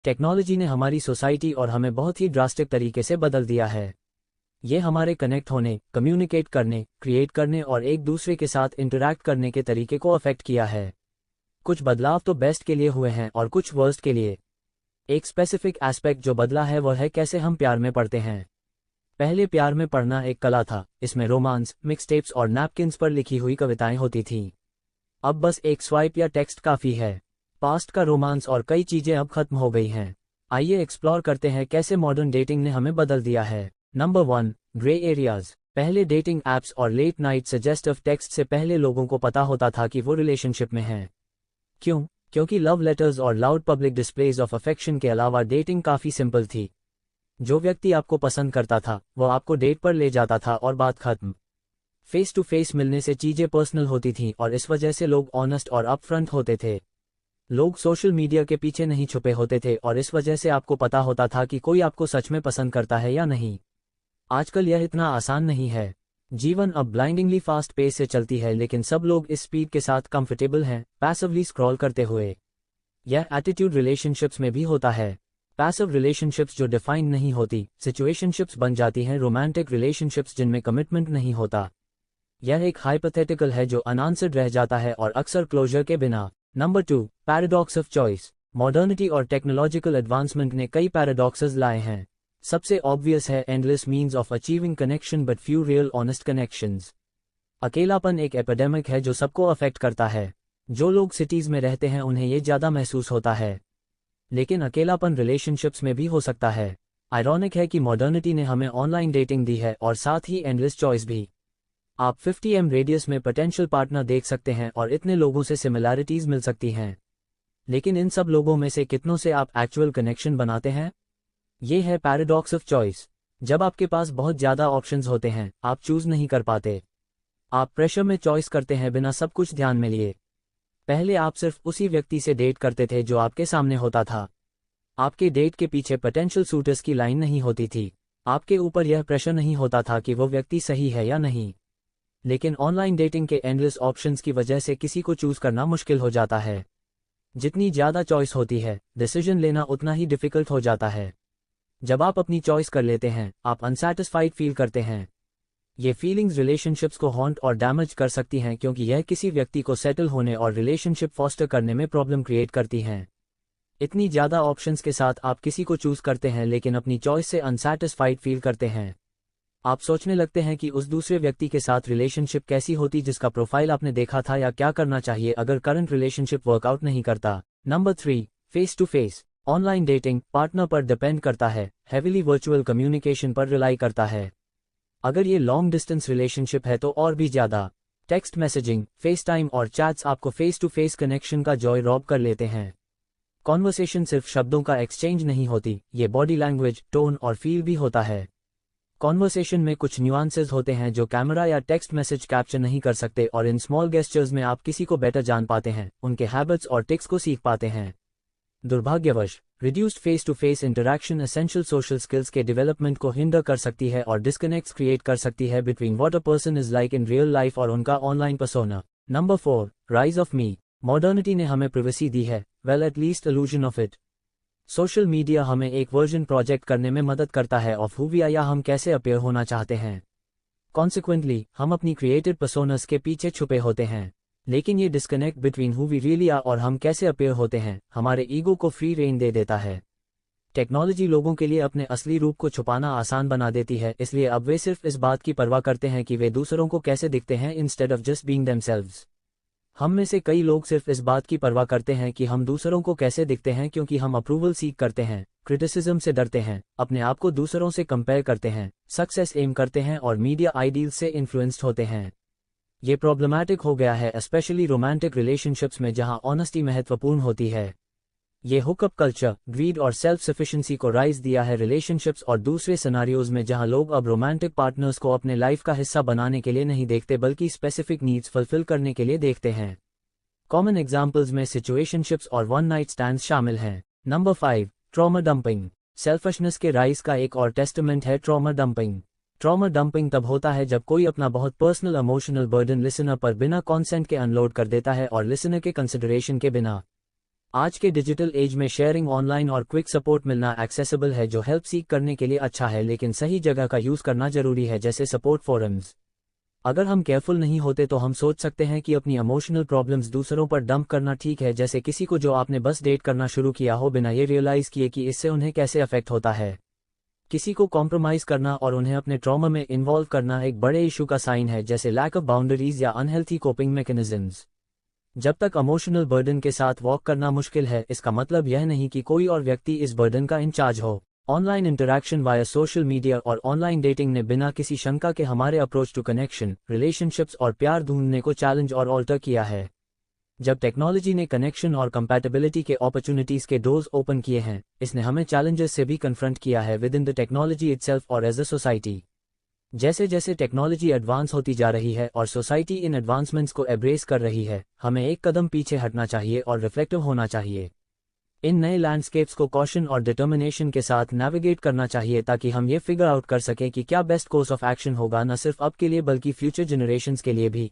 Technology ने हमारी society और हमें बहुत ही ड्रास्टिक तरीके से बदल दिया है। ये हमारे कनेक्ट होने, कम्युनिकेट करने, क्रिएट करने और एक दूसरे के साथ इंटरैक्ट करने के तरीके को अफेक्ट किया है। कुछ बदलाव तो बेस्ट के लिए हुए हैं और कुछ वर्स्ट के लिए। एक स्पेसिफिक एस्पेक्ट जो बदला है वह है कैसे हम प्यार में पढ़ते हैं। पहले प्यार में पढ़ना एक कला था, इसमें रोमांस, मिक्सटेप्स और नैपकिन्स पर लिखी हुई कविताएं होती थीं। अब बस एक स्वाइप या टेक्स्ट काफ़ी है। पास्ट का रोमांस और कई चीज़ें अब खत्म हो गई हैं। आइए एक्सप्लोर करते हैं कैसे मॉडर्न डेटिंग ने हमें बदल दिया है। Number 1, grey areas. पहले डेटिंग ऐप्स और लेट नाइट सजेस्टिव टेक्स्ट से पहले लोगों को पता होता था कि वो रिलेशनशिप में हैं। क्यों? क्योंकि लव लेटर्स और loud public displays of affection के अलावा डेटिंग काफ़ी सिंपल थी। जो व्यक्ति आपको पसंद करता था वह आपको डेट पर ले जाता था और बात खत्म। फेस टू फेस मिलने से चीज़ें पर्सनल होती थीं और इस वजह से लोग ऑनेस्ट और अपफ्रंट होते थे। लोग सोशल मीडिया के पीछे नहीं छुपे होते थे और इस वजह से आपको पता होता था कि कोई आपको सच में पसंद करता है या नहीं। आजकल यह इतना आसान नहीं है। जीवन अब ब्लाइंडिंगली फास्ट पेस से चलती है, लेकिन सब लोग इस स्पीड के साथ कंफर्टेबल हैं, पैसिवली स्क्रॉल करते हुए। यह एटीट्यूड रिलेशनशिप्स में भी होता है। पैसिव रिलेशनशिप्स जो डिफाइन नहीं होती, सिचुएशनशिप्स बन जाती हैं रोमांटिक रिलेशनशिप्स जिनमें कमिटमेंट नहीं होता। यह एक हाइपोथेटिकल है जो अनआंसर्ड रह जाता है और अक्सर क्लोजर के बिना। Number 2, paradox of choice. Modernity और टेक्नोलॉजिकल एडवांसमेंट ने कई पैराडॉक्सेस लाए हैं। सबसे ऑब्वियस है endless means of achieving connection but few real honest connections. अकेलापन एक एपिडेमिक है जो सबको अफेक्ट करता है। जो लोग सिटीज में रहते हैं उन्हें ये ज़्यादा महसूस होता है, लेकिन अकेलापन रिलेशनशिप्स में भी हो सकता है। आयरॉनिक है कि मॉडर्निटी ने हमें ऑनलाइन डेटिंग दी है और साथ ही एंडलेस चॉइस भी। आप 50m रेडियस में पोटेंशियल पार्टनर देख सकते हैं और इतने लोगों से सिमिलैरिटीज मिल सकती हैं, लेकिन इन सब लोगों में से कितनों से आप एक्चुअल कनेक्शन बनाते हैं? ये है पैराडॉक्स ऑफ चॉइस। जब आपके पास बहुत ज़्यादा ऑप्शंस होते हैं, आप चूज नहीं कर पाते। आप प्रेशर में चॉइस करते हैं बिना सब कुछ ध्यान में लिए। पहले आप सिर्फ उसी व्यक्ति से डेट करते थे जो आपके सामने होता था। आपके डेट के पीछे पोटेंशियल सूटर्स की लाइन नहीं होती थी। आपके ऊपर यह प्रेशर नहीं होता था कि वो व्यक्ति सही है या नहीं। लेकिन ऑनलाइन डेटिंग के एंडलेस ऑप्शंस की वजह से किसी को चूज करना मुश्किल हो जाता है। जितनी ज़्यादा चॉइस होती है, डिसीजन लेना उतना ही डिफिकल्ट हो जाता है। जब आप अपनी चॉइस कर लेते हैं, आप अनसैटिस्फाइड फील करते हैं। ये फीलिंग्स रिलेशनशिप्स को हॉन्ट और डैमेज कर सकती हैं क्योंकि यह किसी व्यक्ति को सेटल होने और रिलेशनशिप फॉस्टर करने में प्रॉब्लम क्रिएट करती हैं। इतनी ज़्यादा ऑप्शंस के साथ आप किसी को चूज करते हैं लेकिन अपनी चॉइस से अनसैटिस्फाइड फील करते हैं। आप सोचने लगते हैं कि उस दूसरे व्यक्ति के साथ रिलेशनशिप कैसी होती जिसका प्रोफाइल आपने देखा था, या क्या करना चाहिए अगर करंट रिलेशनशिप वर्कआउट नहीं करता। Number 3, face to face. Online dating partner पर डिपेंड करता है, हेविली वर्चुअल कम्युनिकेशन पर रिलाई करता है। अगर ये लॉन्ग डिस्टेंस रिलेशनशिप है तो और भी ज़्यादा। टेक्स्ट मैसेजिंग, फेस टाइम और चैट्स आपको फेस टू फेस कनेक्शन का जॉय रॉब कर लेते हैं। कॉन्वर्सेशन सिर्फ शब्दों का एक्सचेंज नहीं होती, ये बॉडी लैंग्वेज, टोन और फील भी होता है। कॉन्वर्सेशन में कुछ न्यूआंसेस होते हैं जो कैमरा या टेक्स्ट मैसेज कैप्चर नहीं कर सकते, और इन स्मॉल गेस्चर्स में आप किसी को बेटर जान पाते हैं, उनके हैबिट्स और टिक्स को सीख पाते हैं। दुर्भाग्यवश reduced face to face interaction essential social skills के डेवलपमेंट को हिंडर कर सकती है और डिस्कनेक्ट्स क्रिएट कर सकती है between what a person is like in real life और उनका online persona. Number 4, rise of me. Modernity ने हमें प्रिवेसी दी है, well at least illusion of it. Social media हमें एक वर्जन प्रोजेक्ट करने में मदद करता है ऑफ हु वी आर या हम कैसे अपीयर होना चाहते हैं। कॉन्सिक्वेंटली हम अपनी क्रिएटेड पर्सोनस के पीछे छुपे होते हैं, लेकिन ये disconnect between who we really are और हम कैसे अपीयर होते हैं हमारे ईगो को फ्री रेन दे देता है। टेक्नोलॉजी लोगों के लिए अपने असली रूप को छुपाना आसान बना देती है, इसलिए अब वे सिर्फ इस बात की परवाह करते हैं कि वे दूसरों को कैसे दिखते हैं instead of just being themselves. हम में से कई लोग सिर्फ इस बात की परवाह करते हैं कि हम दूसरों को कैसे दिखते हैं क्योंकि हम अप्रूवल सीख करते हैं, क्रिटिसिज्म से डरते हैं, अपने आप को दूसरों से कंपेयर करते हैं, सक्सेस एम करते हैं और मीडिया आइडियल से इन्फ्लुएंस्ड होते हैं। ये प्रॉब्लमैटिक हो गया है स्पेशली रोमांटिक रिलेशनशिप्स में जहां ऑनेस्टी महत्वपूर्ण होती है। ये हुकअप कल्चर, ग्रीड और सेल्फ सफिशिएंसी को राइज दिया है रिलेशनशिप्स और दूसरे सिनारियोज में जहां लोग अब रोमांटिक पार्टनर्स को अपने लाइफ का हिस्सा बनाने के लिए नहीं देखते बल्कि स्पेसिफिक नीड्स फुलफिल करने के लिए देखते हैं। कॉमन एग्जाम्पल्स में सिचुएशनशिप्स और वन नाइट स्टैंड्स शामिल हैं। Number 5, trauma dumping. सेल्फिशनेस के राइज का एक और टेस्टमेंट है ट्रॉमा डंपिंग। ट्रॉमा डंपिंग तब होता है जब कोई अपना बहुत पर्सनल इमोशनल बर्डन लिसनर पर बिना कॉन्सेंट के अनलोड कर देता है और लिसनर के कंसिडरेशन के बिना। आज के डिजिटल एज में शेयरिंग ऑनलाइन और क्विक सपोर्ट मिलना एक्सेसिबल है जो हेल्प सीख करने के लिए अच्छा है, लेकिन सही जगह का यूज़ करना जरूरी है, जैसे सपोर्ट फोरम्स। अगर हम केयरफुल नहीं होते तो हम सोच सकते हैं कि अपनी इमोशनल प्रॉब्लम्स दूसरों पर डंप करना ठीक है, जैसे किसी को जो आपने बस डेट करना शुरू किया हो बिना ये रियलाइज़ किए कि इससे उन्हें कैसे अफेक्ट होता है। किसी को कॉम्प्रोमाइज़ करना और उन्हें अपने ट्रॉमा में इन्वॉल्व करना एक बड़े इशू का साइन है, जैसे लैक ऑफ बाउंड्रीज या अनहेल्थी कोपिंग मैकेनिज्म्स। जब तक इमोशनल बर्डन के साथ वॉक करना मुश्किल है, इसका मतलब यह नहीं कि कोई और व्यक्ति इस बर्डन का इंचार्ज हो। Online interaction via social media और ऑनलाइन डेटिंग ने बिना किसी शंका के हमारे अप्रोच टू कनेक्शन, रिलेशनशिप्स और प्यार ढूंढने को चैलेंज और ऑल्टर किया है। जब टेक्नोलॉजी ने कनेक्शन और कंपैटिबिलिटी के अपॉर्चुनिटीज के डोर्स ओपन किए हैं, इसने हमें चैलेंजेस से भी कन्फ्रंट किया है with in the technology itself और एज अ सोसाइटी। जैसे जैसे टेक्नोलॉजी एडवांस होती जा रही है और सोसाइटी इन एडवांसमेंट्स को एब्रेस कर रही है, हमें एक कदम पीछे हटना चाहिए और रिफ्लेक्टिव होना चाहिए। इन नए लैंडस्केप्स को कॉशन और डिटर्मिनेशन के साथ नेविगेट करना चाहिए ताकि हम ये फिगर आउट कर सकें कि क्या बेस्ट कोर्स ऑफ एक्शन होगा, न सिर्फ अब के लिए बल्कि फ्यूचर जनरेशंस के लिए भी।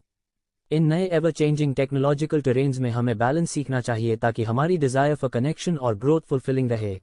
इन नए एवर चेंजिंग टेक्नोलॉजिकल टेरेन्स में हमें बैलेंस सीखना चाहिए ताकि हमारी डिज़ायर फॉर कनेक्शन और ग्रोथ फुलफिलिंग रहे।